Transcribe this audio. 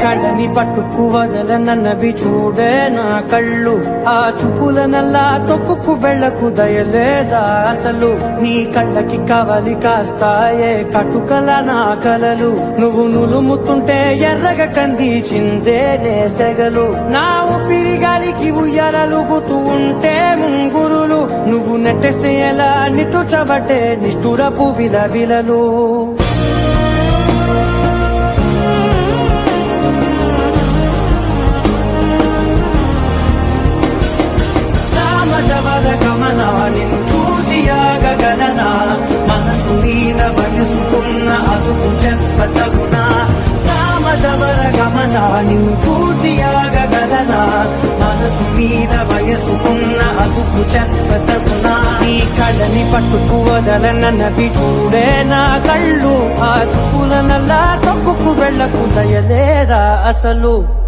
కళ్ళని పట్టుకు వదలనన్నవి చూడే నా కళ్ళు. ఆ చూపులనల్లా తొక్కుకు వెళ్ళకు దయలేదా అసలు. నీ కళ్ళకి కవలి కాస్తాయే కటుకల నా కలలు. నువ్వు నులుముతుంటే ఎర్రగా కందిచిందే నేసెగలు. నా ఊపిరి గాలికి ఉయ్యాలలుగుతూ ఉంటే ముంగురులు. నువ్వు నెట్టేస్తే ఎలా నిట్టుచబట్టే నిష్ఠురపు విలవిలలు. సామజవర గమన నిన్ను చూసి ఆగగలనా. మనసు మీద వయసుకున్న అదుపు చెప్పతగునా. సామజవర గమన నిన్ను చూసి ఆగగలనా. మనసు మీద వయసుకున్న అదుపు చెప్పతగునా. నీ కళ్ళని పట్టుకు వదలనన్నవి చూడే నా కళ్ళు. ఆ చూపులనల్లా తప్పుకు వెళ్ళకు దయలేదా అసలు.